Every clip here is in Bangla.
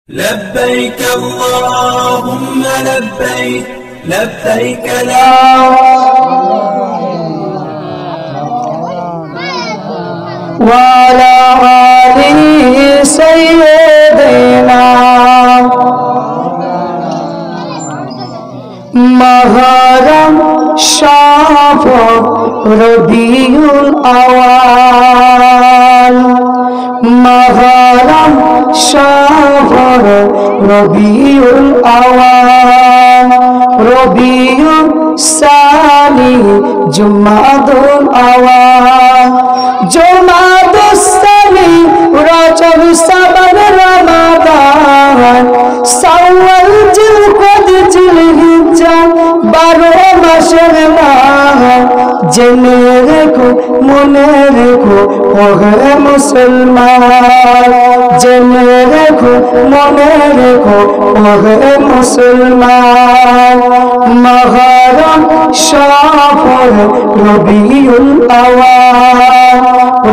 لبيك اللهم لبيك لبيك لا وعلى آله سيدنا محرم شافع ربيع الأول محرم شافع ربيع الأول ربيع الثاني جماد الأول جماد الثاني رجب شعبان رمضان شوال জিলকদ জিলহিজ্জা 12 মাসের মাস জেনে রেখো মনে রেখো ওহে মুসলমান জেনে রেখো মনে রেখো ওহে মুসলমান মুহররম শাফর রবিউল আওয়াল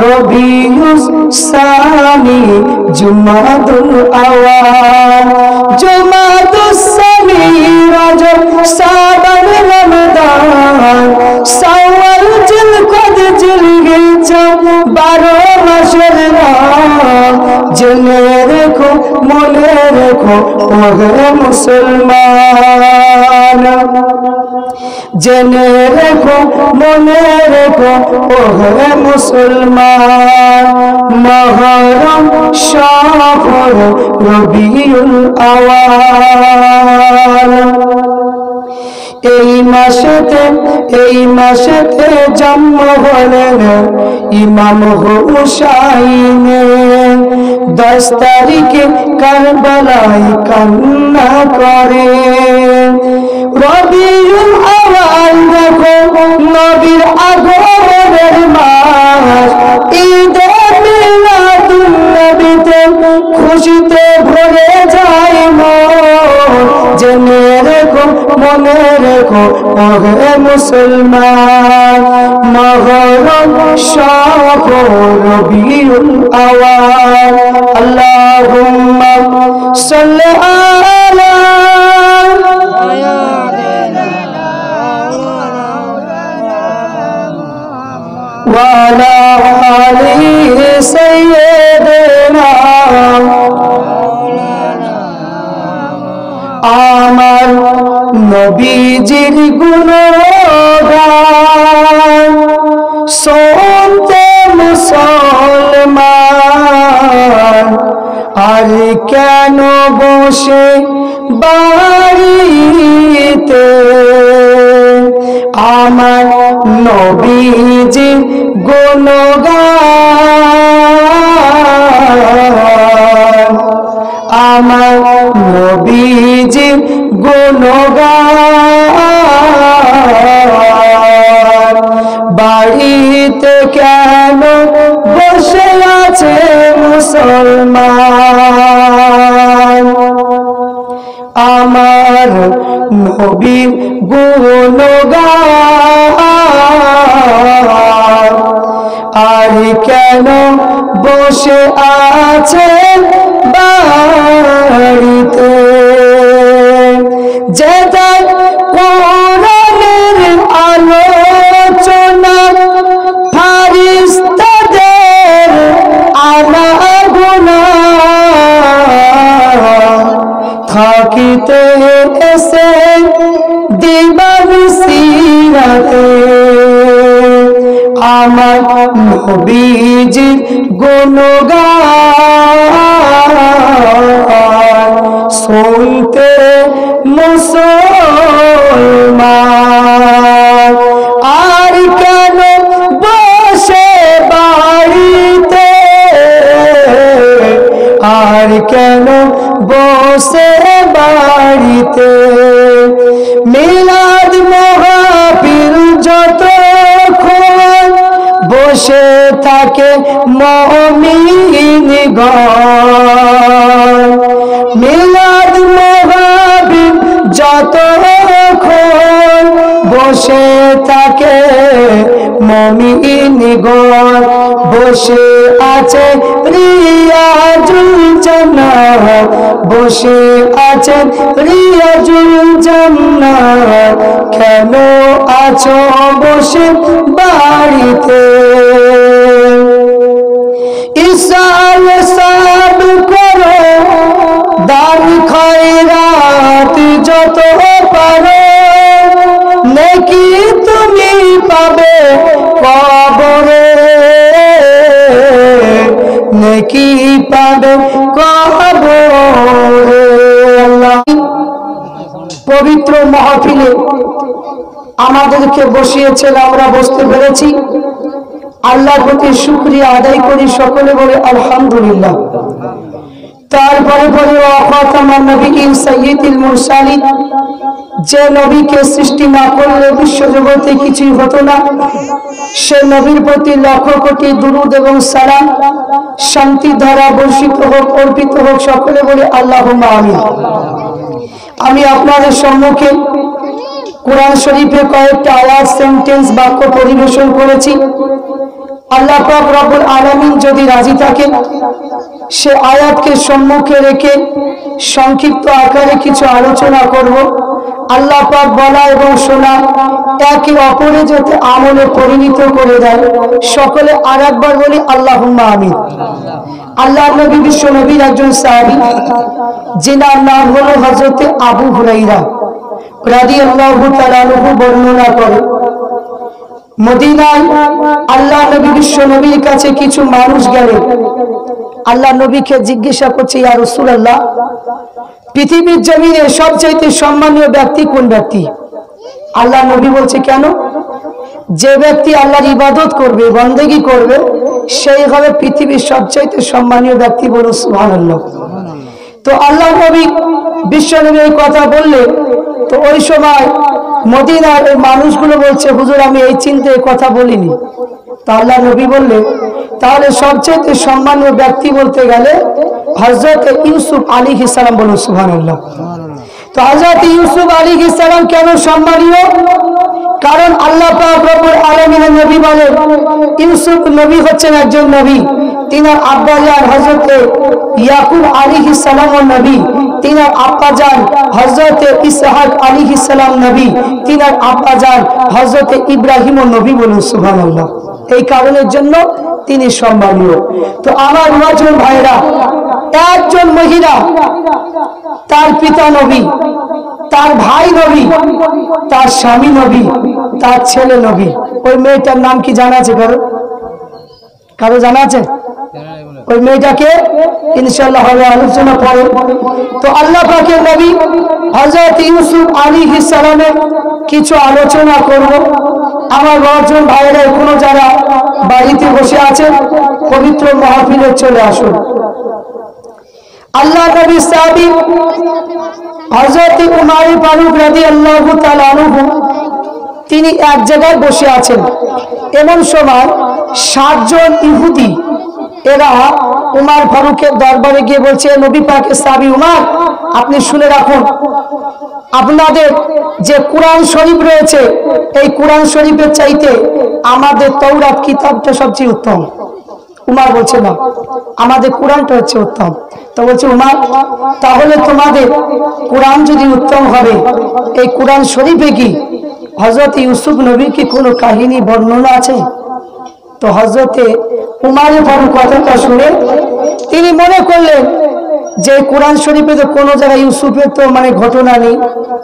রবিউস সানি জুমাদুল আওয়াল জুমাদুস সানি রজব শাবান রমজান শাওয়াল জিলকদ জিলহিজ্জা 12 মাসের নাম জেনে রেখো মনে রেখো ওহে মুসলমান জেনে রেখো মনে রেখো ওহে মুসলমান মুহররম শাফর রবিউল আওয়াল এই মাসেতে জন্ম হলেন ইমাম হুসাইনের 10 তারিখে কারবালায় কান্না করে রবিউল আওয়াল দেখো নবীর আগমনের মাস ঈদে মিলাদুন নবীতে খুশিতে ভরে যায় মন জেনে রেখো মনে রেখো ওহে মুসলমান মুহররম শাফর রবিউল আওয়াল আল্লাহুম্মা সাল্লি আলা وعلى آله سيدنا আমার নবীজির গুণগান শুনতে মুসলমান আর কেন বসে বাড়িতে আমার নবীজির গুণগান আমার নবীজির গুণগান বাড়িতে কেন বসে আছে মুসলমান আমার নবীর গুণগান আর কেন বসে আছে বাড়িতে যেটা কোরআনের আলোচনা ফারিস্তাদের আনাগোনা থাকিতে এসে দিবানিশিরাতে আমার নবীজির গুণগান শুনতে মুসলমান আর কেন বসে বাড়িতে আর কেন বসে বাড়িতে মিলাদ মাহফিল যতক্ষণ বসে থাকে মুমিনগণ মিলাদ মাহফিল যতক্ষণ বসে থাকে মুমিনগণ, বসে আছে রিয়াজুল জান্নাত, বসে আছেন রিয়াজুল জান্নাত, কেন আছো বসে বাড়িতে? ইসাল সব করো, দান খয়রাত যত পারো, নেকি তুমি পাবে কবরে, নেকি পাবে কবরে। পবিত্র মাহফিলে আমাদেরকে বসিয়েছেন, আমরা বসতে পেরেছি, আল্লাহর প্রতি শুকরিয়া আদায় করি, সকলে বলে আলহামদুলিল্লাহ। তারপরে বলে ওয়াফাতামান নবিয়্যিন সাইয়্যিদুল মুরসালিন, যে নবীকে সৃষ্টি না করলে বিশ্বজগতে কিছুই হতো না, সে নবীর প্রতি লক্ষ কোটি দুরূদ এবং সালাম, শান্তি ধারা বর্ষিত হোক, অর্পিত হোক, সকলে বলে আল্লাহুম্মা আমিন। আমি আপনাদের সম্মুখে কোরআন শরীফে কয়েকটা আয়াত, সেন্টেন্স, বাক্য পরিবেশন করেছি। আল্লাহ পাক রব্বুল আলামিন যদি রাজি থাকেন, সে আয়াতকে সম্মুখে রেখে সংক্ষিপ্ত আকারে কিছু আলোচনা করব। আল্লাহ পাক বলা এবং শোনা একে অপরে যাতে আমলে পরিণত করে দেয়, সকলে আরেকবার বলি আল্লাহুম্মা আমিন। আল্লাহ নবী বিশ্ব নবীর একজন সাহাবী, যিনার নাম হলো হযরত আবু হুরায়রা রাদিয়াল্লাহু তাআলা আনহু, বর্ণনা করে মদিনায় আল্লাহ নবী বিশ্ব নবীর কাছে কিছু মানুষ গেলেন। আল্লাহ নবীকে জিজ্ঞাসা করছে, ইয়া রাসূলুল্লাহ, পৃথিবীর জমিনে সবচেয়ে সম্মানীয় ব্যক্তি কোন ব্যক্তি? আল্লাহ নবী বলছে, কেন? যে ব্যক্তি আল্লাহর ইবাদত করবে, বন্দেগী করবে, সেই হবে পৃথিবীর সবচেয়ে সম্মানীয় ব্যক্তি। বলুন সুবহানাল্লাহ। তো আল্লাহ নবী বিশ্ব নবী এই কথা বললে, তো ওই সময় মদিনার এই মানুষগুলো বলছে, হুজুর আমি এই চিন্তায় কথা বলিনি। তো আল্লাহ নবী বললে, তাহলে সবচেয়ে সম্মানীয় ব্যক্তি বলতে গেলে হযরত ইউসুফ আলাইহিস সালাম। বলুন সুবহানাল্লাহ। তো হযরত ইউসুফ আলাইহিস সালাম কেন সম্মানীয়? কারণ আল্লাহ পাক রব্বুল আলামিনের নবী বলেন, ইউসুফ নবী হচ্ছেন একজন নবী, তিনার আব্বা জান হযরত ইয়াকুব আলাইহিস সালাম নবী, তিনার আব্বা জান হযরত ইসহাক আলাইহিস সালাম নবী, তিনার আব্বা জান হযরত ইব্রাহিম নবী। বলুন সুবহানাল্লাহ। এই কারণের জন্য তিনি সম্মানীয়। তো আমার মুসলিম ভাইরা, একজন মহিলা, তার পিতা নবী, তার ভাই নবী, তার স্বামী নবী, তার ছেলে নবী। ওই মেয়েটার নাম কি জানা আছে কারো? কারো জানা আছে? ওই মেয়েটাকে ইনশাআল্লাহ হবে আলোচনা পরে। তো আল্লাহ পাকের নবী হযরত ইউসুফ আলাইহিস সালামের কিছু আলোচনা করব। আমার বড়জন ভাইরা, এখনো যারা বাড়িতে বসে আছেন, পবিত্র মাহফিলে চলে আসুন। আল্লাহ নবীর সাহাবী হযরত উমর ফারুক রাদিয়াল্লাহু তাআলা আনহু, তিনি এক জায়গায় বসে আছেন। এমন সময় 7 জন ইহুদি, এরা উমর ফারুকের দরবারে গিয়ে বলছে, নবী পাকের সাহাবী উমর, আপনি শুনে রাখুন, আপনাদের যে কোরআন শরীফ রয়েছে, এই কোরআন শরীফের চাইতে আমাদের তাওরাত কিতাবটা সবচেয়ে উত্তম। উমর বলছে, না, আমাদের কোরআনটা হচ্ছে উত্তম। তো বলছে উমর, তাহলে তোমাদের কোরআন যদি উত্তম হবে, এই কোরআন শরীফে কি হযরত ইউসুফ নবীর কি কোনো কাহিনী বর্ণনা আছে? তো হযরতে উমর ফারুক কথাটা শুনে তিনি মনে করলেন যে কোরআন শরীফে তো কোনো জায়গায় ইউসুফের তো ঘটনা নেই।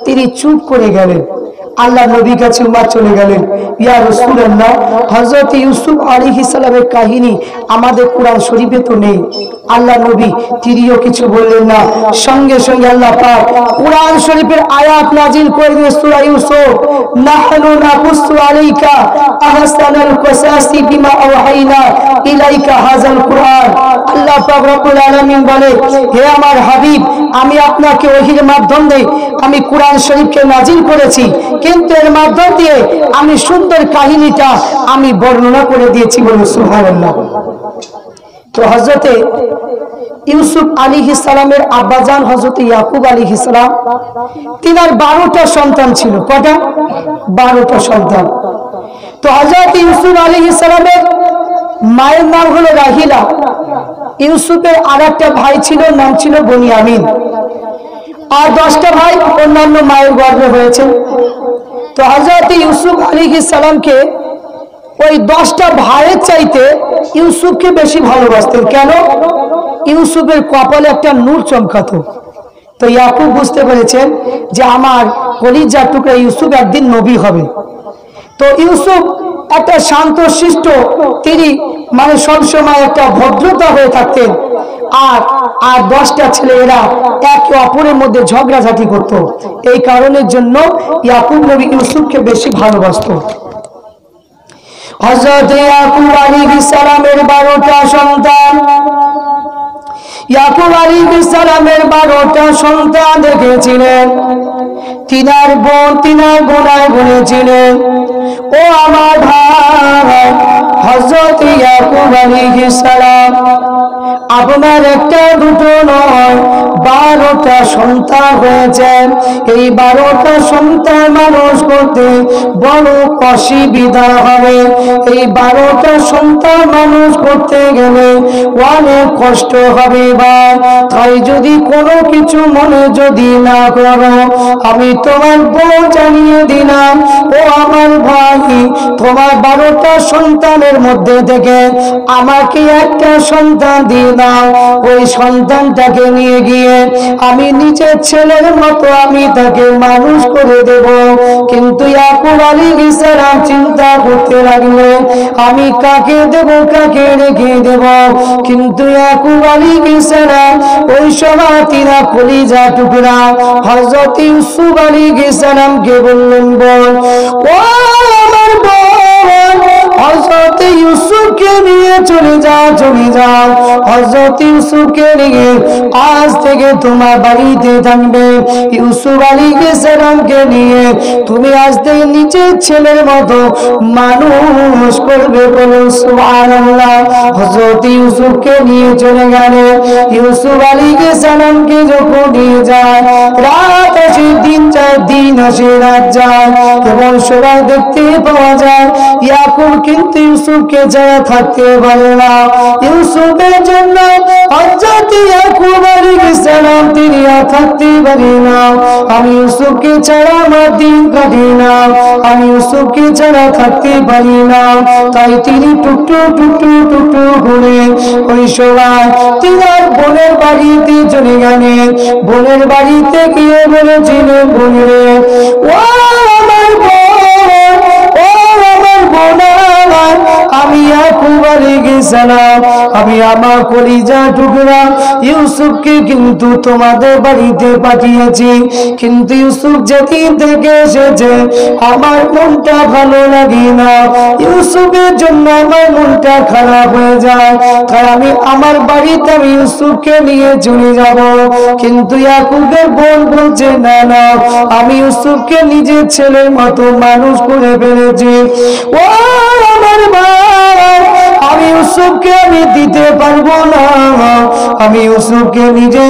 তিনি চুপ করে গেলেন। আল্লাহ নবী কাছে উমর চলে গেলেন, ইয়া রাসূলুল্লাহ, হযরত ইউসুফ আলাইহিস সালামের কাহিনী আমাদের কোরআন শরীফে তো নেই। আল্লাহ নবী তিনিও কিছু বললেন না। সঙ্গে সঙ্গে আল্লাহ পাক কোরআন শরীফের আয়াত নাজিল করে দিলেন, সূরা ইউসুফ, নাহনু নাকুসু আলাইকা আহসানাল কিসাসি বিমা আওহাইনা ইলাইকা হাযাল কুরআন। আল্লাহ পাক রব্বুল আলামিন বলে, হে আমার হাবিব, আমি আপনাকে ওহীর মাধ্যমে আমি কোরআন শরীফকে নাজিল করেছি, কিন্তু এর মাধ্যম দিয়ে আমি সুন্দর কাহিনীটা আমি বর্ণনা করে দিয়েছি। বলুন সুবহানাল্লাহ। তো হযরতে ইউসুফ আলাইহিস সালামের আব্বাজান হযরতে ইয়াকুব আলাইহিস সালাম, তিনার 12টা সন্তান ছিল। কয়টা? 12টা সন্তান। তো হযরত ইউসুফ আলাইহিস সালামের মায়ের নাম হলো রাহিলা। ইউসুফের আরেকটা ভাই ছিল, নাম ছিল বনিয়ামিন। আর 10টা ভাই অন্যান্য মায়ের গর্ভে হয়েছে। তো হযরত ইউসুফ আলাইহিস সালামকে ওই 10টা ভাইয়ের চাইতে ইউসুফকে বেশি ভালোবাসতেন। কেন? ইউসুফের কপালে একটা নূর চমকাতো। তো ইয়াকুব বুঝতে পেরেছেন যে আমার কলিজার টুকরা ইউসুফ একদিন নবী হবে। তো ইউসুফ একটা শান্ত শিষ্ট, তিনি মানে সবসময় একটা ভদ্রতা হয়ে থাকতেন। আর 10টা ছেলে এরা একে অপরের মধ্যে ঝগড়াঝাটি করত। এই কারণের জন্য ইয়াকুব নবী ইউসুফকে বেশি ভালোবাসত। হযরত ইয়াকুব আলাইহিস সালামের 12টা সন্তান। ইয়াকুব আলাইহিস সালামের 12টা সন্তান দেখেছিলেন। তিনার বোনায় বলেছিলেন, ও আমার ভাই হযরত ইয়াকুব আলাইহিস সালাম, আপনার একটা দুটো নয় 12টা সন্তান হয়েছে। এই 12টা সন্তান মানুষ করতে বড় অসুবিধা হবে। এই 12টা সন্তান মানুষ করতে গেলে অনেক কষ্ট হবে। তাই যদি কোনো কিছু মনে যদি না করো, আমি তোমার বউ জানিয়ে দিলাম, ও আমার ভাই, তোমার 12টা সন্তানের মধ্যে থেকে আমাকে একটা সন্তান দিয়ে দাও। ওই সন্তানটাকে নিয়ে গিয়ে আমি নিজের ছেলের মতো আমি তাকে মানুষ করে দেব। কিন্তু ইয়াকুব আলাইহিস সালাম চিন্তা করতে লাগলেন, আমি কাকে দেব, কাকে রেখে দেব। কিন্তু ইয়াকুব আলাইহিস সালাম ওই সময় তিনা কলিজা টুকরা হযরত ইউসুফ আলাইহিস সালামকে বললেন, বল ও আমার বোন, হযরত ইউসুফকে নিয়ে চলে যাও। হযরত ইউসুফকে নিয়ে আজ থেকে তোমার বাড়িতে থাকবে। ইউসুফ আলাইহিস সালামকে নিয়ে তুমি আজ থেকে নিজের ছেলের মতো মানুষ করবে। বলুন সুবহানাল্লাহ। হযরত ইউসুফকে নিয়ে চলে গেলেন। ইউসুফ আলাইহিস সালামকে যখন নিয়ে যায়, রাত আসে দিন যায়, দিন আসে রাত যায়, এবং সবাই দেখতে পাওয়া যায় ইয়াকুব কিন্তু ইউসুফকে ছাড়া থাকতে পারে না। ইউসুফের জন্য হযরত ইয়াকুব আলাইহিস সালাম তিনি আর থাকতে পারে না। আমি ইউসুফকে ছাড়া আমার দিন কাটে না, আমি ইউসুফকে ছাড়া থাকতে পারি না। তাই তিনি টুকটু করে ওই সময় তিনার বোনের বাড়িতে চলে গেলেন। বোনের বাড়িতে গিয়ে বলেছিলেন, বোনেরে, ও আমার বোন, ও আমার বোন, আমি ইয়াকুব আলাইহিস সালাম, আমি আমার কলিজা টুকরা ইউসুফকে কিন্তু তোমাদের বাড়িতে পাঠিয়েছি। কিন্তু ইউসুফ যেদিন থেকে এসেছে আমার মনটা ভালো লাগে না। ইউসুফের জন্য আমার মনটা খারাপ হয়ে যায়। তাই আমি আমার বাড়িতে আমি ইউসুফকে নিয়ে চলে যাব। কিন্তু ইয়াকুবের বোন বলছে, না না, আমি ইউসুফকে নিজের ছেলের মতো মানুষ করে ফেলেছি। ও আমার ভাই, আমি ইউসুফকে আমি দিতে পারবো না। আমি ইউসুফকে নিজে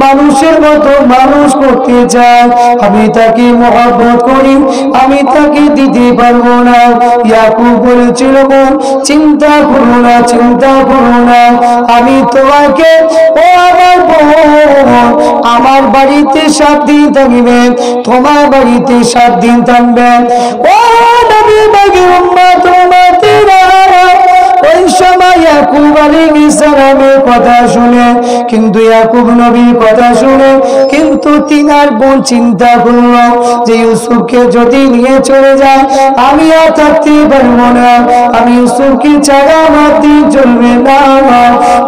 মানুষের মতো মানুষ করতে চাই। আমি তাকে মহব্বত করি, আমি তাকে দিতে পারবো না। ইয়াকুব বলেছিল, চিন্তা করো না, চিন্তা করো না, আমি তোমাকে, ও আমার বোন, আমার বাড়িতে 7 দিন থাকবে, তোমার বাড়িতে 7 দিন থাকবে। ও নবী পাকের উম্মত উম্মতিরা, ওই সময় ইয়াকুব আলাইহিস সালামের কথা শুনে, কিন্তু ইয়াকুব নবীর কথা শুনে কিন্তু তিনার বোন চিন্তা করলো যে ইউসুফকে যদি নিয়ে চলে যায় আমি আর থাকতে পারবো না, আমি ইউসুফকে ছাড়া আমার দিন চলবে না।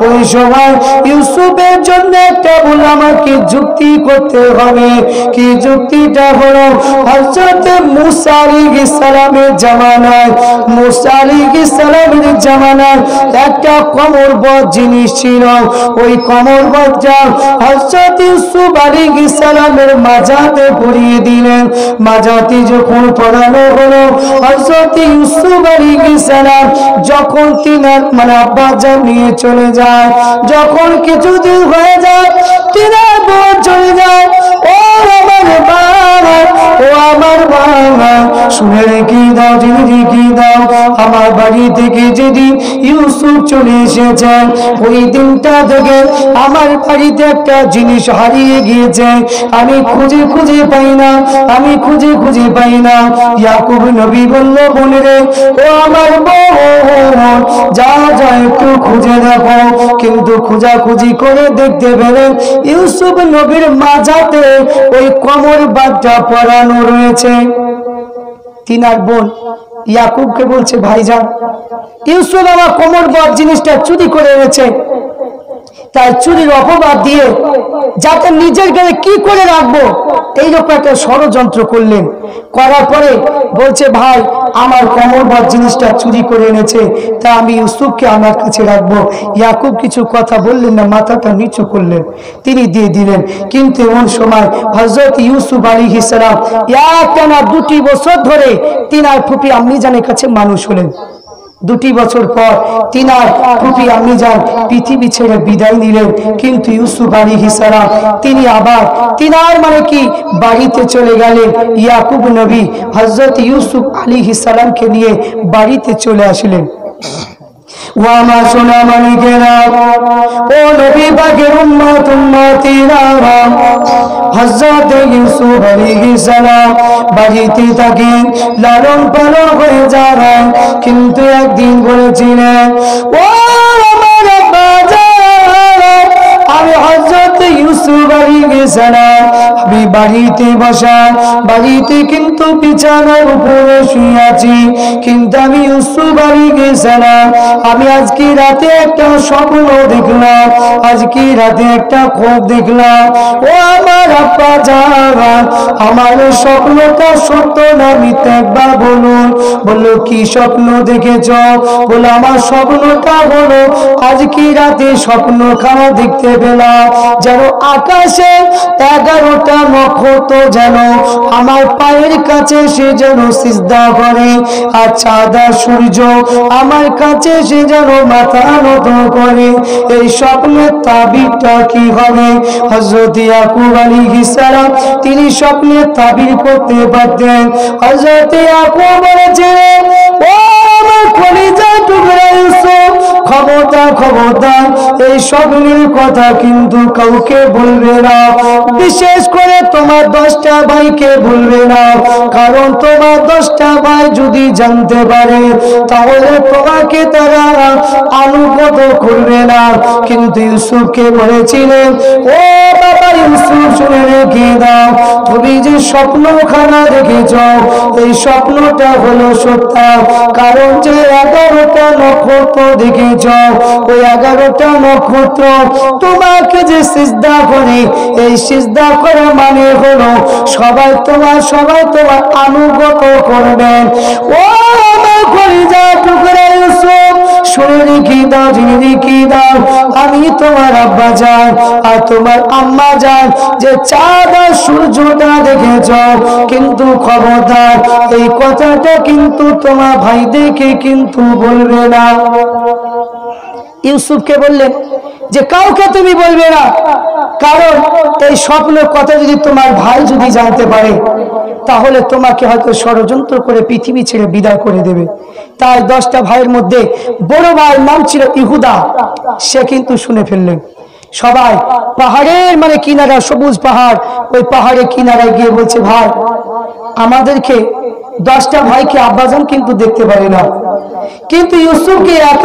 ওই সময় ইউসুফের জন্য একটা বলে আমাকে যুক্তি করতে হবে। কি যুক্তিটা হলো, হযরত মুসা আলাইহিস সালামের জামানায়, মুসা আলাইহিস সালামের জামানায় একটা কমরবত জিনিস ছিল। ওই কমরবতটা হযরত ইউসুফ আলাইহিস আলাইহিস সালামের মাজাতে পরিয়ে দিলেন। মাজাতে যখন পড়ানো হলো, হযরত ইউসুফ আলাইহিস সালাম যখন তিনার মানে আব্বাজান নিয়ে চলে যায়, যখন কিছুদিন হয়ে যায় তিনার বোন চলে যায়। ও আমার বাবা, ও আমার বাবা, শুনে রেখে দাও, জেনে রেখে দাও, আমার বাড়ি থেকে যেদিন ইউসুফ চলে এসেছে ওই দিনটা থেকে আমার বাড়িতে একটা জিনিস হারিয়ে গিয়েছে। আমি খুঁজে খুঁজে পাই না, আমি খুঁজে খুঁজে পাই না। ইয়াকুব নবী বলল, বোনে রে, ও আমার বোন, যা যা একটু খুঁজে দেখো। কিন্তু খোঁজাখুঁজি করে দেখতে পেলেন ইউসুফ নবীর মাজাতে ওই কোমর বাঁধটা পরানো রয়েছে। তিনার বোন ইয়াকুবকে বলছে, ভাইজান, ইউসুফ আমার কোমর বাঁধ জিনিসটা চুরি করে এনেছে। তাই চুরির অপবাদ দিয়ে যাতে নিজের ঘরে কি করে রাখবো এইরকম একটা ষড়যন্ত্র করলেন। করার পরে বলছে, ভাই, আমার কোমর বাঁধ জিনিসটা চুরি করে এনেছে, তা আমি ইউসুফকে আমার কাছে রাখবো। ইয়াকুব কিছু কথা বললেন না, মাথাটা নিচু করলেন, তিনি দিয়ে দিলেন। কিন্তু এমন সময় হযরত ইউসুফ আলাইহিস সালাম একটানা 2 বছর ধরে তিনার ফুপি আম্মিজানের কাছে মানুষ হলেন। 2 বছর পর তিনার ফুপি আম্মিজান পৃথিবী ছেড়ে বিদায় নিলেন। কিন্তু ইউসুফ আলাইহিস সালাম তিনি আবার তিনার মানে কি বাড়িতে চলে গেলেন। ইয়াকুব নবী হযরত ইউসুফ আলাইহিস সালামকে নিয়ে বাড়িতে চলে আসলেন। ও আমার সোনা মানিকেরা, ও নবী পাকের উম্মত উম্মতিরা, হযরত ইউসুফ আলাইহিস সালাম বাড়িতে থাকে লালন পালন হয়ে যায়। কিন্তু একদিন বলেছিলেন, ও আমার বাজার, আমি হযরত ইউসুফ আলাইহিস সালাম আমি বাড়িতে বসা, বাড়িতে কিন্তু বিছানার উপরে শুয়ে আছি। কিন্তু আমি ইউসুফ আলাইহিস সালাম আমি আজকে রাতে একটা স্বপ্ন দেখলাম, আজকে রাতে একটা খোঁজ দেখলাম। ও আমার আব্বা জান, আমার স্বপ্নটা সত্য না মিথ্যা একবার বলুন। বললো, কি স্বপ্ন দেখেছ? বললো, আমার স্বপ্নটা হলো আজকে রাতে স্বপ্নখানা দেখতে পেলাম যেন আকাশে 11টা নক্ষত্র যেন আমার পায়ের কাছে সে যেন সিজদা করে, আর চাঁদ আর সূর্য আমার কাছে সে যেন মাথা নত করে। এই স্বপ্নের তাবিরটা কি হবে? হযরত ইয়াকুব আলাইহিস সালাম তিনি স্বপ্নের তাবির করতে পারতেন। হযরত ইয়াকুব বলেছিলেন, ও আমার কলিজার টুকরা ইউসুফ, খবরদার খবরদার, এই স্বপ্নের কথা কিন্তু কাউকে বলবে না, বিশেষ করে তোমার 10টা ভাইকে বলবে না। কারণ তোমার 10টা ভাই যদি জানতে পারে তাহলে তোমাকে তারা আনুগত করবে না। কিন্তু ইউসুফকে বলেছিলেন, ও বাবা ইউসুফ, শুনে রেখে দাও, তুমি যে স্বপ্নখানা দেখেছ এই স্বপ্নটা হলো সত্য। কারণ যে 11টা নক্ষত্র দেখেছ, ওই 11টা নক্ষত্র তোমাকে যে সিজদা করে, এই সিজদা করা মানে হলো সবাই তোমার আনুগত করবেন। ও আমার কলিজা টুকরা ইউসুফ, শুনে রেখে দাও, জেনে রেখে দাও, আমি তোমার আব্বা জান আর তোমার আম্মা জান যে চাঁদ আর সূর্যটা দেখেছ, কিন্তু খবরদার এই কথাটা কিন্তু তোমার ভাইদেরকে কিন্তু বলবে না। ইউসুফকে বললেন যে কাউকে তুমি বলবে না, কারণ এই স্বপ্নের কথা যদি তোমার ভাই যদি জানতে পারে তাহলে তোমাকে হয়তো ষড়যন্ত্র করে পৃথিবী ছেড়ে বিদায় করে দেবে। তাই 10টা ভাইয়ের মধ্যে বড় ভাইয়ের নাম ছিল ইহুদা, সে কিন্তু শুনে ফেললেন। সবাই পাহাড়ের মানে কিনারা, সবুজ পাহাড়, ওই পাহাড়ের কিনারায় গিয়ে বলছে, ভাই আমাদেরকে 10টা ভাইকে আব্বাজান কিন্তু দেখতে পারে না, কিন্তু ইউসুফকে এত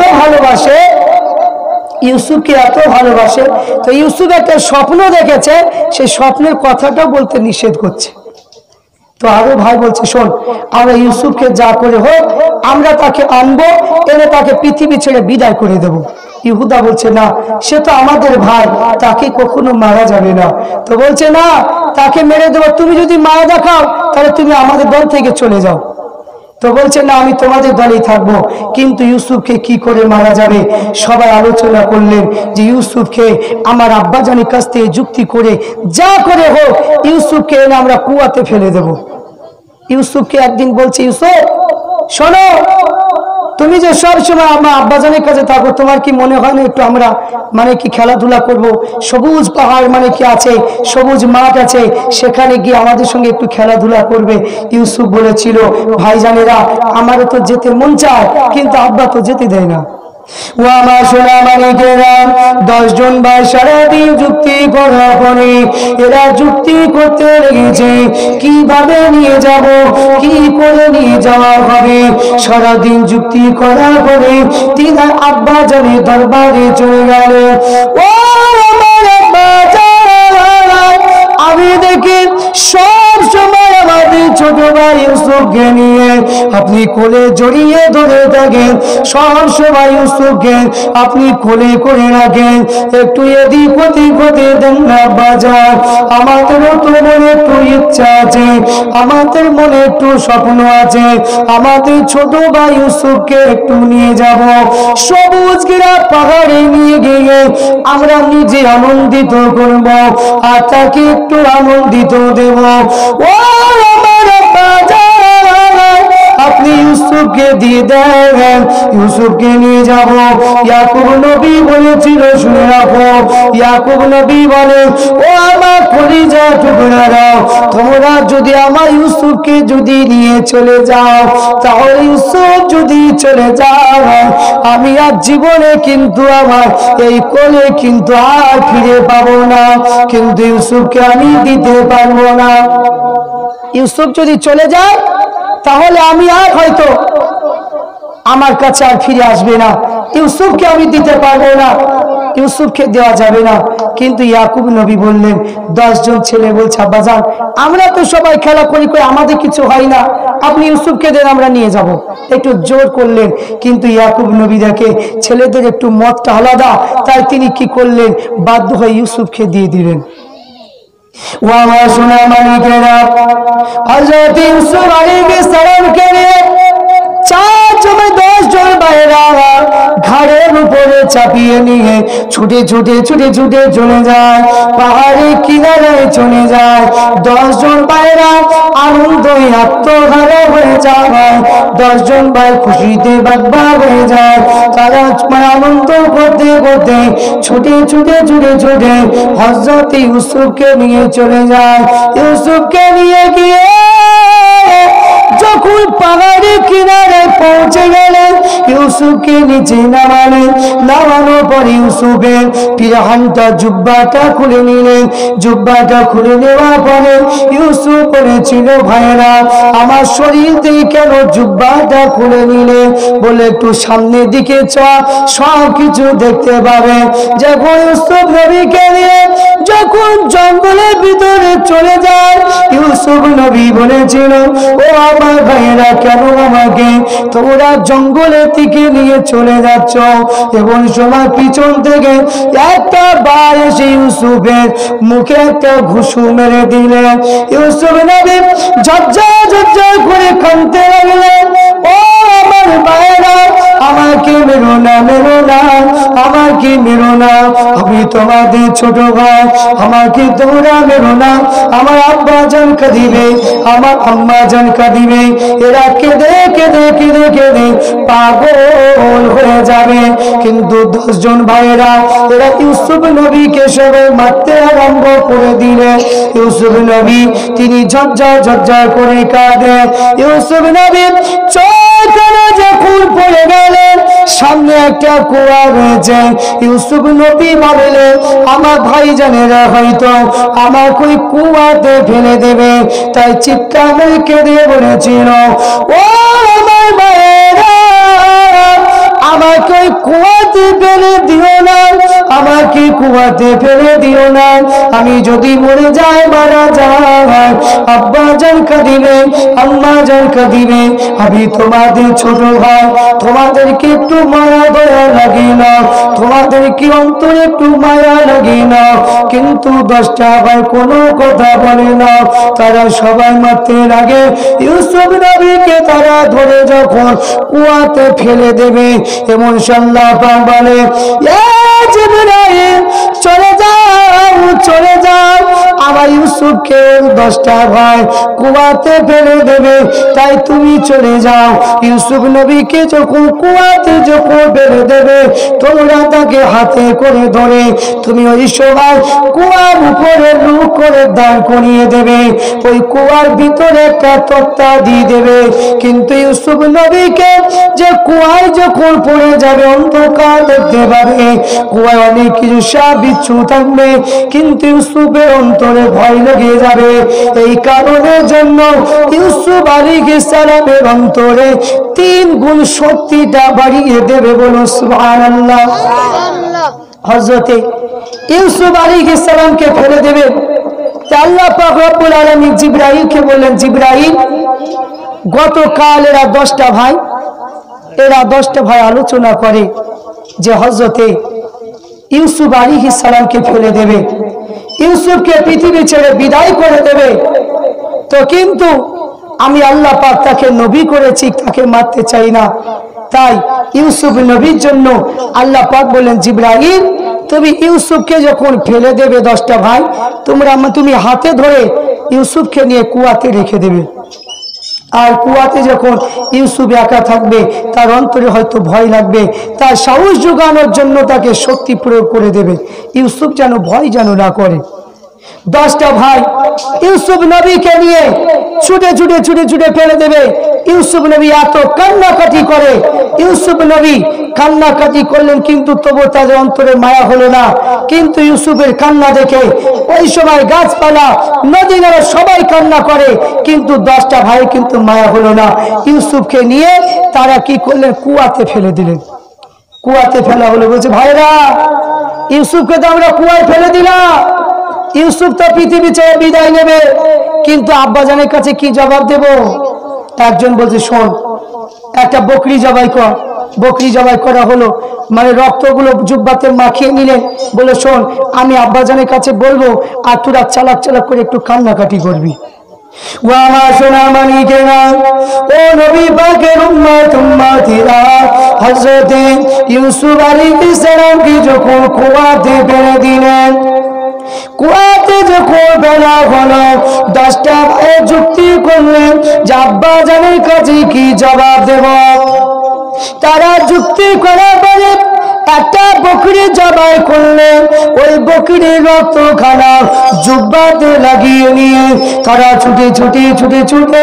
ভালোবাসে, তো ইউসুফ একটা স্বপ্ন দেখেছে, সেই স্বপ্নের কথাটা বলতে নিষেধ করছে। তো আরো ভাই বলছে, শোন, আমরা ইউসুফকে যা করে হোক আমরা তাকে আনবো, এনে তাকে পৃথিবী ছেড়ে বিদায় করে দেব। ইহুদা বলছে, না, সে তো আমাদের ভাই, তাকে কখনো মারা যাবে না। তো বলছে, না, তাকে মেরে দেবো, তুমি যদি মারা দেখাও তাহলে তুমি আমাদের দল থেকে চলে যাও। তো বলছে না আমি তোমাদের দলেই থাকবো, কিন্তু ইউসুফকে কি করে মারা যাবে। সবাই আলোচনা করলেন যে ইউসুফকে আমার আব্বাজানের কাছ থেকে যুক্তি করে যা করে হোক ইউসুফকে এনে আমরা কুয়াতে ফেলে দেব। ইউসুফকে একদিন বলছে, ইউসুফ শোনো, তুমি যে সব সময় আমার আব্বাজানের কাছে থাকো, তোমার কি মনে হয় না একটু আমরা মানে কি খেলাধুলা করব, সবুজ পাহাড় মানে কি আছে, সবুজ মাঠ আছে, সেখানে গিয়ে আমাদের সঙ্গে একটু খেলাধুলা করবে। ইউসুফ বলেছিল, ভাইজানেরা আমারও তো যেতে মন চায়, কিন্তু আব্বা তো যেতে দেয় না। ও আমার সোনা মানিকেরা, 10 জন ভাই সারাদিন যুক্তি করার পরে এরা যুক্তি করতে লেগেছে কিভাবে নিয়ে যাব, কি করে নিয়ে যাওয়া হবে। সারাদিন যুক্তি করার পরে তিনার আব্বা জানের দরবারে চলে গেল। ও আমার আব্বা জান, আমি দেখি সব সময় আমাদের ছোট ভাই ইউসুফকে নিয়ে আপনি কোলে জড়িয়ে ধরে থাকেন, সব সময় ইউসুফকে আপনি কোলে করে রাখেন, একটু এদিক ওদিক হতে দেন না বাজার। আমাদেরও তো মনে একটু ইচ্ছা আছে, আমাদের মনে একটু স্বপ্ন আছে, আমাদের ছোট ভাই ইউসুফকে একটু নিয়ে যাব, সবুজ ঘেরা পাহাড়ে নিয়ে গিয়ে আমরা নিজে আনন্দিত করব আর তাকে একটু আনন্দিত দেব। ও আমার বাজার, আপনি ইউসুফকে দিয়ে দেন, ইউসুফকে নিয়ে যাব। ইয়াকুব নবী বলেছিল, শুনে রাখো, ইয়াকুব নবী বলে, ও আমার কলিজা টুকরারাও, তোমরা যদি আমার ইউসুফকে যদি নিয়ে চলে যাও, তাহলে ইউসুফ যদি চলে যাও আমি আর জীবনে কিন্তু আমার এই কোলে কিন্তু আর ফিরে পাবো না, কিন্তু ইউসুফকে আমি দিতে পারবো না। ইউসুফ যদি চলে যায় তাহলে আমি আর হয়তো আমার কাছে আর ফিরে আসবে না, ইউসুফকে আমি দিতে পারবো না, ইউসুফকে দেওয়া যাবে না। কিন্তু ইয়াকুব নবী বললেন, 10 জন ছেলে বলছে, আব্বাজান আমরা তো সবাই খেলা করি, আমাদের কিছু হয় না, আপনি ইউসুফকে দেন আমরা নিয়ে যাব। একটু জোর করলেন, কিন্তু ইয়াকুব নবী দেখে ছেলেদের একটু মতটা আলাদা, তাই তিনি কি করলেন, বাধ্য হয়ে ইউসুফকে দিয়ে দিলেন। ও আমার সোনা মানিকেরা, হযরত ইউসুফ আলাইহিস সালামকে নিয়ে 10 জন বাইরা ঘাড়ের উপরে চাপিয়ে নিয়ে ছুটে ছুটে ছুটে ছুটে চলে যায়, পাহাড়ের কিনারায় চলে যায়। 10 জন বাইরা আনন্দে আত্মহারা হয়ে যায়, 10 জন ভাই খুশিতে বাগবা হয়ে যায়। তারা আনন্দ করতে করতে ছুটে ছুটে ছুটে ছুটে হযরত ইউসুফকে নিয়ে চলে যায়। ইউসুফকে নিয়ে গিয়ে যখন পাহাড়ের কিনারায় পৌঁছে গেলেন, ইউসুফকে নিচে নামালেন, নামানোর পর ইউসুফের পিরাহানটা জুব্বাটা খুলে নিলেন। জুব্বাটা খুলে নেওয়ার পরে ইউসুফ বলেছিল, ভাইরা আমার শরীর থেকে কেন জুব্বাটা খুলে নিলে, বলে একটু সামনের দিকে সব কিছু দেখতে পাবে। যখন ইউসুফ নবীকে নিয়ে যখন জঙ্গলের ভিতরে চলে যায়, ইউসুফ নবী বলেছিল, ও আমার ভাইয়েরা কেন আমাকে তোমরা জঙ্গলের দিকে নিয়ে চলে যাচ্ছ। এবং সময় পিছন থেকে একটা বার এসে ইউসুফের মুখে একটা ঘুষু মেরে দিলেন। ইউসুফ নবী ঝরঝর ঝরঝর করে কাঁদতে লাগলেন, ও আমার ভাইয়েরা আমাকে মেরো না, মেরো না, আমাকে মেরো না, আমি তোমাদের ছোট ভাই, আমাকে তোমরা মেরো না। আমার আব্বা জান কাঁদিবে, আমার আম্মা জান কাঁদিবে, এরা কেঁদে কেঁদে কেঁদে কেঁদে পাগল হয়ে যাবে। কিন্তু 10 জন ভাইয়েরা এরা ইউসুফ নবীকে সবাই মারতে আরম্ভ করে দিলেন। ইউসুফ নবী তিনি ঝরঝর ঝরঝর করে কাঁদে। ইউসুফ নবী চোখে যখন পড়ে গেলেন, সামনে একটা কুয়া রয়েছে। ইউসুফ নবী ভাবলেন, আমার ভাইজানেরা হয়তো আমাকে ওই কুয়াতে ফেলে দেবে, তাই চিৎকার করে কেঁদে বলেছিল, ও আমার ভাইয়েরা আমাকে কুয়াতে ফেলে দিও না, আমাকে কুয়াতে ফেলে দিও না। আমি যদি মরে যাই, মারা যায়, আব্বা জান কাঁদিবে, আম্মা জান কাঁদিবে। আমি তোমাদের ছোট ভাই, তোমাদেরকে একটু মায়া দয়া লাগে না? তোমাদের কি অন্তরে একটু মায়া লাগে না? কিন্তু 10টা ভাই কোনো কথা বলে না। তারা সবাই মারতে লাগে। ইউসুফ নবীকে তারা ধরে যখন কুয়াতে ফেলে দেবে, এমন আল্লাহ পাক বলে, ইয়া জিবরাইল চলে যাও, চলে যাও, আমার ইউসুফকে 10টা ভাই কুয়াতে ফেলে দেবে, তাই তুমি চলে যাও। ইউসুফ নবীকে যখন কুয়াতে যখন ফেলে দেবে, তোমরা তাকে হাতে করে ধরে তুমি ওই সময় কুয়ার উপরে লুক করে দাঁড় করিয়ে দেবে। ওই কুয়ার ভিতরে একটা তক্তা দিয়ে দেবে। কিন্তু ইউসুফ নবীকে যে কুয়ায় যখন পড়ে যাবে, অন্ধকার দেখতে পাবে, কুয়ায় অনেক কিছু সাপ বিচ্ছু থাকবে, কিন্তু ইউসুফের অন্তরে ভয় লেগে যাবে। এই কারণের জন্য ইউসুফ আলাইহিস সালামের অন্তরে 3 গুণ শক্তিটা বাড়িয়ে দেবে। বলো সুবহানাল্লাহ। হযরতে ইউসুফ আলাইহিস সালামকে ফেলে দেবে। আল্লাহ পাক রব্বুল আলামিন জিবরাইলকে বললেন, জিবরাইল গতকাল এরা 10টা ভাই, এরা 10টা ভাই আলোচনা করে যে হযরতে ইউসুফ আলাইহিস সালামকে ফেলে দেবে, ইউসুফকে পৃথিবী ছেড়ে বিদায় করে দেবে। তো কিন্তু আমি আল্লাহ পাক তাকে নবী করেছি, তাকে মারতে চাই না। তাই ইউসুফ নবীর জন্য আল্লাহ পাক বলেন, জিবরাইল তুমি ইউসুফকে যখন ফেলে দেবে 10টা ভাই, তুমি হাতে ধরে ইউসুফকে নিয়ে কুয়াতে রেখে দেবে। আর কুয়াতে যখন ইউসুফ একা থাকবে, তার অন্তরে হয়তো ভয় লাগবে, তার সাহস যোগানোর জন্য তাকে শক্তি প্রয়োগ করে দেবে, ইউসুফ যেন ভয় যেন না করে। 10টা ভাই ইউসুফ নবীকে নিয়ে ছুটে ছুটে ছুটে ছুটে ফেলে দেবে। ইউসুফ নবী এত কান্নাকাটি করে, ইউসুফ নবী কান্নাকাটি করলেন, কিন্তু তবু তাদের অন্তরে মায়া হলো না। কিন্তু ইউসুফের কান্না দেখে ওই সময় গাছপালা, নদী নালা সবাই কান্না করে, কিন্তু 10টা ভাই কিন্তু মায়া হলো না। ইউসুফকে নিয়ে তারা কি করলেন, কুয়াতে ফেলে দিলেন। কুয়াতে ফেলা হলো। বলছে, ভাইরা ইউসুফকে তো আমরা কুয়ায় ফেলে দিলাম, ইউসুফ তো পৃথিবী ছেড়ে বিদায় নেবে, কিন্তু আব্বাজানের কাছে কি জবাব দেব? একজন বলছে, শোন, একটা বকরি জবাই কর। বকরি জবাই করা হলো, মানে রক্তগুলো জুব্বাতে মাখিয়ে নিলেন। বলে, শোন, আমি আব্বাজানের কাছে বলবো, আর তোরা চালাক চালাক করে একটু কান্নাকাটি করবি। ও আমার সোনা মানিকেরা, ও নবী পাকের উম্মত উম্মতিরা, হযরতে ইউসুফ আলাইহিস সালামকে যখন কুয়াতে ফেলে দিলেন, কুয়াতে যখন ফেলা হলো, 10টা ভাই যুক্তি করলেন যে আব্বাজানের কাছে কি জবাব দেব। তারা যুক্তি করার পরে একটা বকরি জবাই করলেন। ওই বকরির রক্তখানা জুব্বাতে লাগিয়ে নিয়ে তারা ছুটে ছুটে ছুটে ছুটে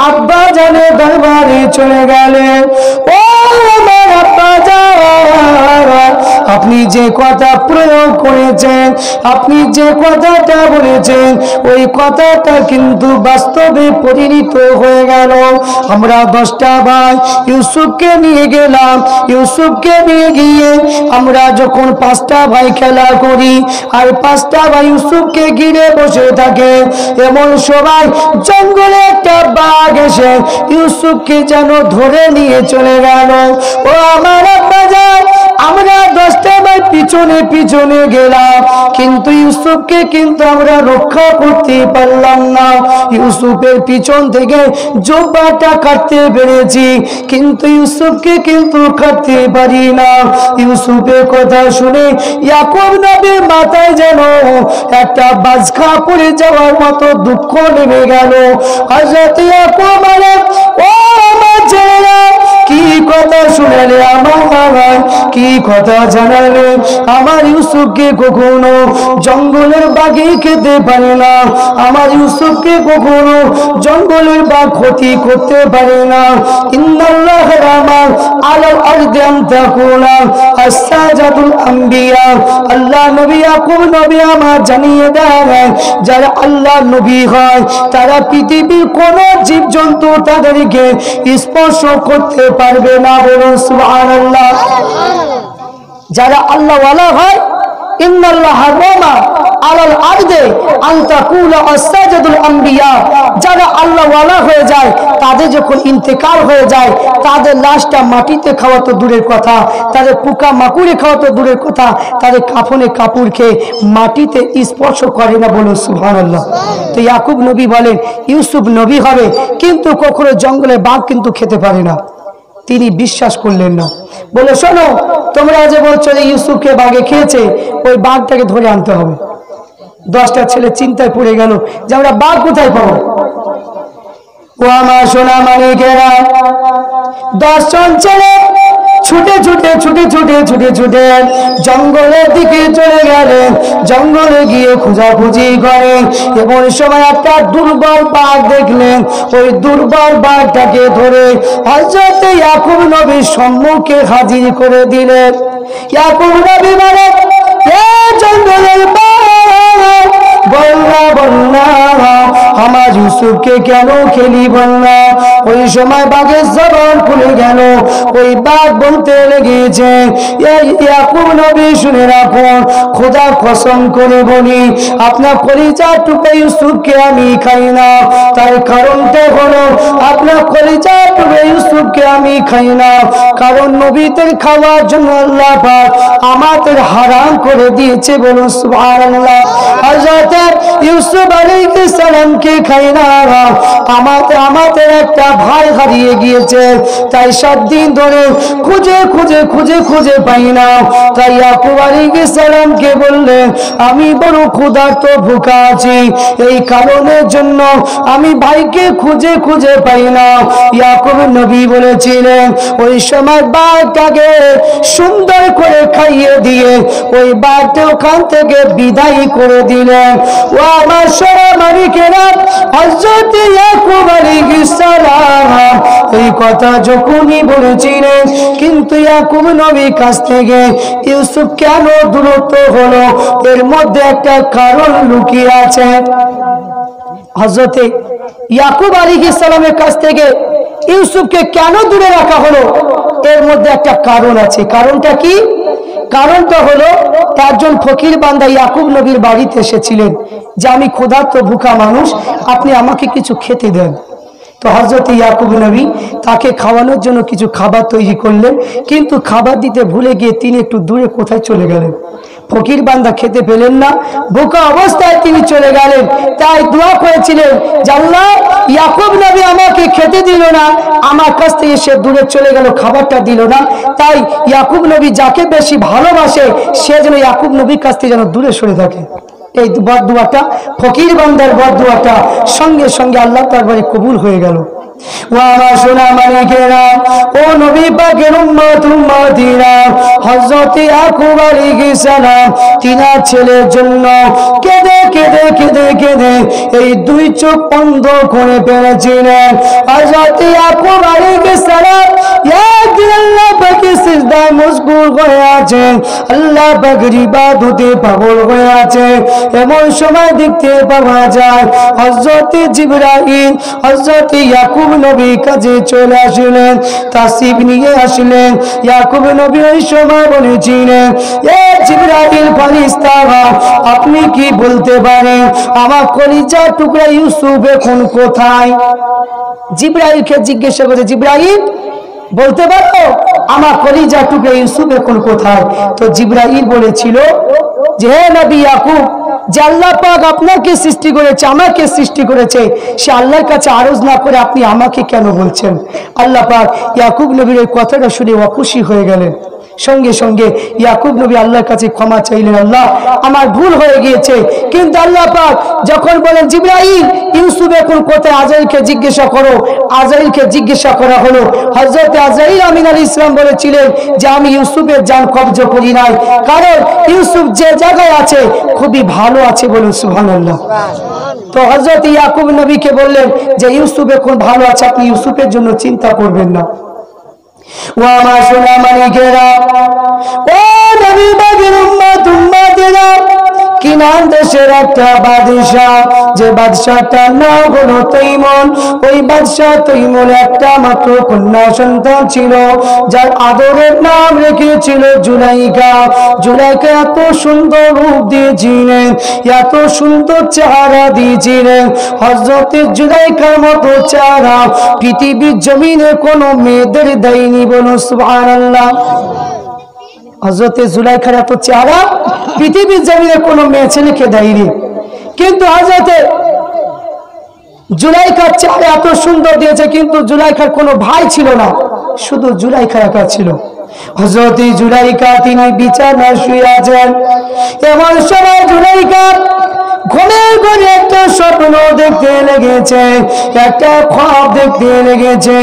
আব্বাজানের দরবারে চলে গেলেন। ও আমার আব্বাজান, আপনি যে কথা প্রয়োগ করেছেন, আপনি যে কথাটা বলেছেন, ওই কথাটা কিন্তু বাস্তবে পরিণত হয়ে গেল। আমরা 10টা ভাই ইউসুফকে নিয়ে গেলাম, ইউসুফকে নিয়ে গিয়ে আমরা যখন 5টা ভাই খেলা করি, আর 5টা ভাই ইউসুফকে ঘিরে বসে থাকে, এমন সময় জঙ্গলে একটা বাঘ এসে ইউসুফকে যেন ধরে নিয়ে চলে গেল। ও আমার আব্বাজান, আমরা 10টা ভাই পিছনে পিছনে গেলাম, কিন্তু ইউসুফকে কিন্তু আমরা রক্ষা করতে পারলাম না। ইউসুফের পিছন থেকে জুব্বাটা কাটতে পেরেছি, কিন্তু ইউসুফকে কিন্তু কাটতে পারি না। ইউসুফের কথা শুনে ইয়াকুব নবীর মাথায় যেন একটা বাজখা পড়ে যাওয়ার মতো দুঃখ নেমে গেল। হযরত ইয়াকুব বলেন, ও আমার ছেলেরা, কি কথা শুনালে আমার, কি কথা জানালে আমার ইউসুফকে কখনো জঙ্গলের বাঘে খেতে পারে না, আমার ইউসুফকে কখনো জঙ্গলের বাঘ ক্ষতি করতে পারে না। ইন্নাল্লাহ রামা আলাল আরদি আন তাকুনা আসসাজাতুল আম্বিয়া, আল্লাহ নবী ইয়াকুব নবী আমার জানিয়ে দেন, যারা আল্লাহ নবী হয় তারা পৃথিবীর কোন জীবজন্তু তাদেরকে স্পর্শ করতে পারবে না, বলুন সুবহানাল্লাহ। যারা আল্লাহ ওয়ালা হয়, ইন্নাল্লাহ হারামা আলাল আরদে আন তাকুলা আসসাজাদুল আম্বিয়া, যারা আল্লাহ ওয়ালা হয়ে যায় তাদের যখন ইন্তেকাল হয়ে যায় তাদের লাশটা মাটিতে খাওয়া তো দূরের কথা, তাদের পোকা মাকুড়ে খাওয়া তো দূরের কথা, তাদের কাফনে কাপড় খেয়ে মাটিতে স্পর্শ করে না, বলুন সুবহানাল্লাহ। তো ইয়াকুব নবী বলেন ইউসুফ নবী হবে কিন্তু কখনো জঙ্গলে বাঘ কিন্তু খেতে পারে না। তিনি বিশ্বাস করলেন না, বলে শোনো তোমরা যে বলছো যে ইউসুফকে বাঘে খেয়েছে, ওই বাঘটাকে ধরে আনতে হবে। 10টা ছেলে চিন্তায় পড়ে গেল যে আমরা বাঘ কোথায় পাবো। ও আমার সোনা মানিকেরা, 10 জন ছেলে ছুটে ছুটে ছুটে ছুটে ছুটে ছুটে জঙ্গলের দিকে চলে গেলেন। জঙ্গলে গিয়ে খোঁজাখুঁজি করেন, এমন সময় একটা দুর্বল বাঘ দেখলেন। ওই দুর্বল বাঘটাকে ধরে হযরত ইয়াকুব নবীর সম্মুখে হাজির করে দিলেন। ইয়াকুব নবী বলেন, এ জঙ্গলের বাঘ, বলনা বলনা আমার ইউসুফকে কেন খেলি বলনা। ওই সময় বাঘের জবান খুলে গেল। ওই বাঘ বলতে লেগেছে, ইয়াকুব নবী শুনে রাখুন, খোদা কসম করে বলি আপনার কলিজার টুকরা ইউসুফকে আমি খাই না। তার কারণটা হলো আপনার কলিজার টুকরা ইউসুফকে আমি খাই না, কারণ নবীদের খাওয়ার জন্য আল্লাহ পাক আমাদের হারাম করে দিয়েছে, বলুন সুবহানাল্লাহ। হযরত ইউসুফ আলাইহিস সালামকে খাই না, আমাদের একটা ভাই হারিয়ে গিয়েছে, তাই 7 দিন ধরে খুঁজে খুঁজে খুঁজে খুঁজে পাই না। তাই ইয়াকুব আলাইহিস সালামকে বললেন, আমি বড় ক্ষুধার্ত ভুকা আছি, এই কারণের জন্য আমি ভাইকে খুঁজে খুঁজে পাই না। ইয়াকুব নবী বলেছিলেন, ওই সময় বাঘটাকে সুন্দর করে খাইয়ে দিয়ে ওই বাঘটা ওখান থেকে বিদায় করে দিলেন। ও আমার সোনা মানিকেরা, হযরত ইয়াকুব আলাইহিস সালাম এই কথা যখনই বলেছিলেন, কিন্তু ইয়াকুব নবীর কাছ থেকে ইউসুফ কেন দূরত্ব হলো, এর মধ্যে একটা কারণ লুকিয়ে আছে। হযরত ইয়াকুব আলাইহিস সালামের কাছ থেকে ইউসুফকে কেন দূরে রাখা হলো, এর মধ্যে একটা কারণ আছে। কারণটা কি? কারণটা হলো একজন ফকির বান্দা ইয়াকুব নবীর বাড়িতে এসেছিলেন যে আমি ক্ষুধার্ত ভুখা মানুষ, আপনি আমাকে কিছু খেতে দেন। তো হযরত ইয়াকুব নবী তাকে খাওয়ানোর জন্য কিছু খাবার তৈরি করলেন, কিন্তু খাবার দিতে ভুলে গিয়ে তিনি একটু দূরে কোথায় চলে গেলেন। ফকির বান্দা খেতে পেলেন না, বোকা অবস্থায় তিনি চলে গেলেন। তাই দোয়া করেছিলেন যে আল্লাহ, ইয়াকুব নবী আমাকে খেতে দিল না, আমার কাছ থেকে সে দূরে চলে গেল, খাবারটা দিল না। তাই ইয়াকুব নবী যাকে বেশি ভালোবাসে সে যেন ইয়াকুব নবীর কাছ থেকে যেন দূরে সরে থাকে। এই বদদুয়াটা, ফকির বান্দার বদদুয়াটা সঙ্গে সঙ্গে আল্লাহ দরবারে কবুল হয়ে গেল। ও আমার সোনা মানিকেরা, ও নবী পাকের উম্মত উম্মতিরা, হযরত ইয়াকুব আলাইহিস সালাম তিনার ছেলের জন্য কেঁদে কেঁদে কেঁদে কেঁদে এই 2 চোখ বন্ধ করে ফেলেছিলেন। হযরত ইয়াকুব আলাইহিস সালাম একদিন আল্লাহ পাকের সিজদায় মশগুল হয়ে আছেন, আল্লাহ পাকের ইবাদতে পাগল হয়ে আছে। এমন সময় দেখতে পাওয়া যায় হযরত জিবরাইল হযরত ইয়াকুব নবীর কাছে চলে আসলেন, তাসরিফ নিয়ে আসলেন। ইয়াকুব নবী ওই সময় বলেছিলেন, এ জিবরাইল ফেরেশতা, আপনি কি বলতে পারেন আমার কলিজার টুকরা ইউসুফ এখন কোথায়? জিবরাইলকে জিজ্ঞাসা করে, জিবরাইল বলতে পারো আমার কলিজার টুকরা ইউসুফ এখন কোথায়? তো জিবরাইল বলেছিল যে হে নবী ইয়াকুব, যে আল্লাহ পাক আপনাকে সৃষ্টি করেছে, আমাকে সৃষ্টি করেছে, সে আল্লাহর কাছে আরজ না করে আপনি আমাকে কেন বলছেন? আল্লাহ পাক ইয়াকুব নবীর এই কথাটা শুনে অখুশি হয়ে গেলেন। সঙ্গে সঙ্গে ইয়াকুব নবী আল্লাহর কাছে ক্ষমা চাইলেন, আল্লাহ আমার ভুল হয়ে গিয়েছে। কিন্তু আল্লাহ পাক যখন বলেন জিবরাইল ইউসুফ এখন কোথায়, আজরাইলকে জিজ্ঞাসা করো, আজরাইলকে জিজ্ঞাসা করা হলো। হযরত আজরাইল আমিন আলাইহিস সালাম বলেছিলেন যে আমি ইউসুফের জান কবজা করি নাই, কারণ ইউসুফ যে জায়গায় আছে খুবই ভালো আছে, বলুন সুবহানাল্লাহ। তো হযরত ইয়াকুব নবীকে বললেন যে ইউসুফ এখন ভালো আছে, আপনি ইউসুফের জন্য চিন্তা করবেন না। ও আমার সোনা মানিকেরা, ও নবী পাকের উম্মত উম্মতেরা, কিনান দেশের একটা বাদশাহ, যে বাদশাহটার নাম হলো তৈমুর। ওই বাদশাহ তৈমুর একটা মাত্র কন্যা সন্তান ছিল, যার আদরের নাম রেখেছিল জুলাইখা। জুলাইখা এত সুন্দর রূপ দিয়েছিলেন, এত সুন্দর চেহারা দিয়েছিলেন, হযরতে জুলাইখার মতো চেহারা পৃথিবীর জমিনে কোনো মেয়েদের দেয়নি। বলুন সুবহানাল্লাহ। হযরতে জুলাইখার এত চেহারা পৃথিবীর জমিনে কোনো মেয়ে ছেলেকে দেয়নি। কিন্তু হযরতে জুলাইখার চেহারা এত সুন্দর দিয়েছে, কিন্তু জুলাইখার কোনো ভাই ছিল না, শুধু জুলাইখা একা ছিল। হযরতে জুলাইখা তিনি বিছানায় শুয়ে আছেন। এমন সময় জুলাইখা ঘুমে ঘুরে একটা স্বপ্ন দেখতে লেগেছে, একটা খ্বাব দেখতে লেগেছে।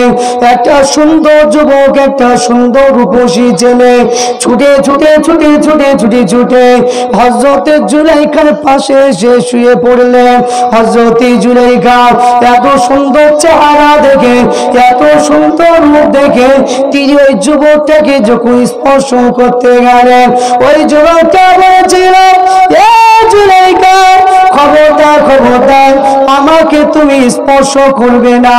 একটা সুন্দর যুবক, একটা সুন্দর রূপসী ছেলে ছুটে ছুটে ছুটে ছুটে ছুটে ছুটে হযরতে জুলাইখার পাশে এসে শুয়ে পড়লেন। হযরতে জুলাইখা এত সুন্দর চেহারা দেখে, এত সুন্দর রূপ দেখে তিনি ওই যুবকটাকে যখন স্পর্শ করতে গেলেন, ওই যুবকটা বলেছিল, এ জুলাইখা, খবরদার খবরদার, আমাকে তুমি স্পর্শ করবে না,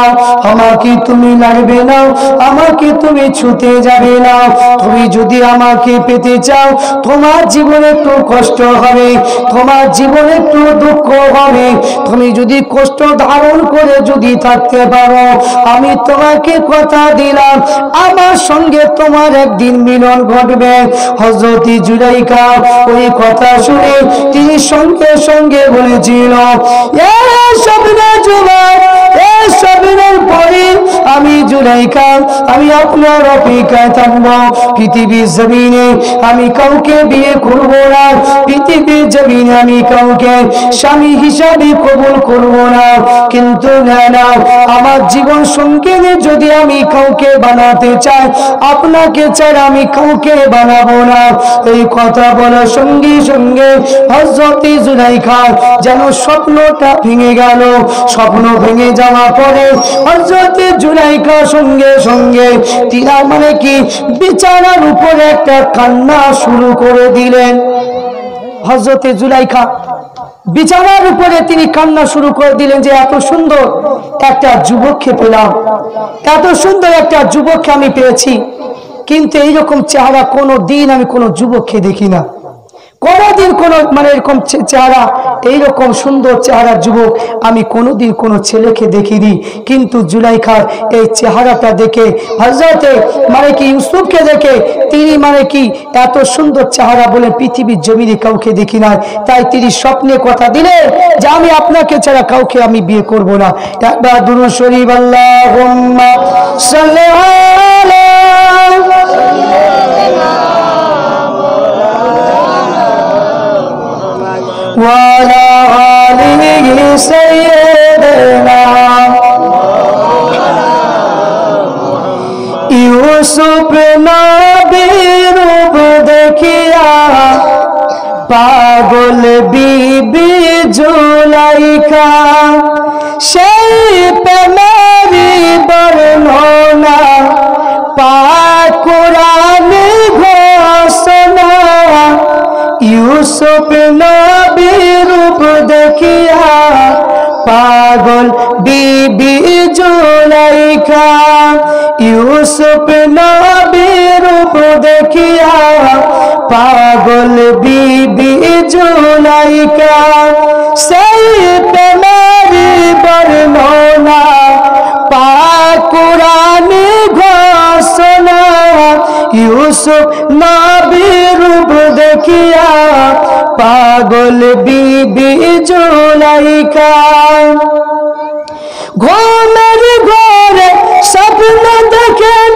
আমাকে তুমি লাগবে না, আমাকে তুমি ছুতে যাবে না। তুমি যদি আমাকে পেতে চাও, তোমার জীবনে একটু কষ্ট হবে, তোমার জীবনে একটু দুঃখ হবে। তুমি যদি কষ্ট ধারণ করে যদি থাকতে পারো, আমি তোমাকে কথা দিলাম আমার সঙ্গে তোমার একদিন মিলন ঘটবে। হযরত জুলাইখা ওই কথা শুনে তিনি সঙ্গে সঙ্গে বলেছিল, এ স্বপ্নের যুবক, এ স্বপ্নের পরে আমি জুলাইখা, আমি আপনার অপেক্ষায় থাকবো। পৃথিবীর জমিনে আমি কাউকে বিয়ে করব না, পৃথিবীর জমিনে আমি কাউকে স্বামী হিসাবে কবুল করব না। কিন্তু না না, আমার জীবন সঙ্গী যদি আমি কাউকে বানাতে চাই, আপনাকে ছাড়া আমি কাউকে বানাবো না। এই কথা বলার সঙ্গে সঙ্গে হযরতে জুলাইখা যেন স্বপ্নটা ভেঙে গেল। স্বপ্ন ভেঙে যাওয়া পরে হযরতে জুলাইখা সঙ্গে সঙ্গে তিনা মানে কি বিছানার উপরে একটা কান্না শুরু করে দিলেন। হযরতে জুলাইখা বিছানার উপরে তিনি কান্না শুরু করে দিলেন যে এত সুন্দর একটা যুবককে পেলাম, এত সুন্দর একটা যুবককে আমি পেয়েছি, কিন্তু এইরকম চেহারা কোনো দিন আমি কোনো যুবককে দেখি না। কোনোদিন কোনো মানে এরকম চেহারা, এইরকম সুন্দর চেহারা যুবক আমি কোনোদিন কোনো ছেলেকে দেখিনি। কিন্তু জুলাইখার এই চেহারাটা দেখে, হযরতে মানে কি ইউসুফকে দেখে তিনি মানে কি এত সুন্দর চেহারা বলে পৃথিবীর জমিনে কাউকে দেখি না। তাই তিনি স্বপ্নে কথা দিলেন যে আমি আপনাকে ছাড়া কাউকে আমি বিয়ে করব না। একবার দুরূদ শরীফ আল্লাহুম্মা সাল্লি আলা وعلى آله سيدنا यूसुफ नबीर रूप देखिया पागल बीबी जुलाइखा সেই প্রেমেরই বর্ণনা পাক কুরআনে ঘোষণা यूसुफ नबीर रूप देखिया पागल बीबी जुलाइखा यूसुफ नबीर रूप देखिया पागल बीबी जुलाइखा সেই প্রেমেরই বর্ণনা পাক কুরআনে ঘোষণা यूसुफ नबीर रूप देखिया पागल बीबी जुलाइखा घुमेर घरे स्वप्न देखें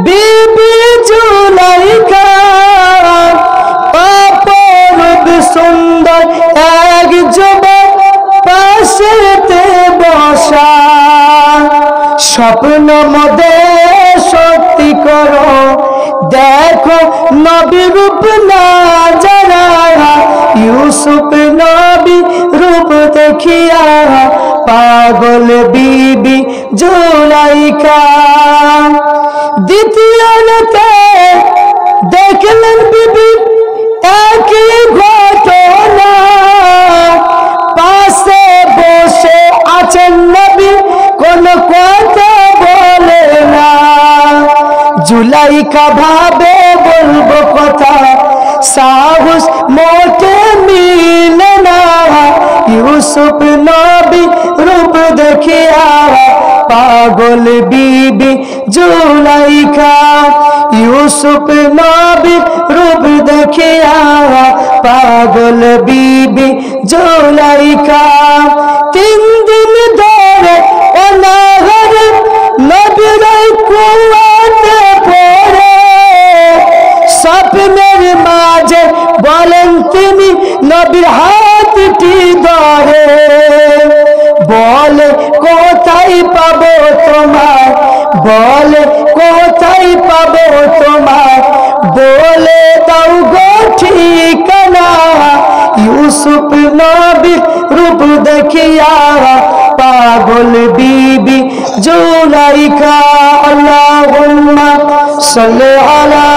बीबी जुलाइखा अपरूप सुंदर एक যুবক পাশেতে বসা স্বপ্ন মধ্যে সত্যি করো देखो नबी रूप नजरा यूसुफ नबी रूप देखिया पागल बीबी जुलाइखा द्वितीय राते देखलेन बीबी एक घटना আছেন নবী কোন কথা বলে না জুলাইখা ভাবে বলবো কথা সাহস মোটে মিলে না ইউসুফ নবী রূপ দেখিয়া পাগল বিবি জুলাইখা ইউসুফ নবী রূপ দেখিয়া পাগল বিবি জুলাইখা 3 দিন ধরে অনাহারে নবীর কুয়াতে পড়ে স্বপ্নের মাঝে বলেন তিনি নবীর হাতটি ধরে বলে কোথায় পাবো তোমার বলে কোথায় পাবো তোমার বলে দাও গো ঠিকানা ইউসুফ নবী রূপ দেখিয়া পাগল বিবি জুলাইখা আল্লাহুম্মা সাল্লি আলা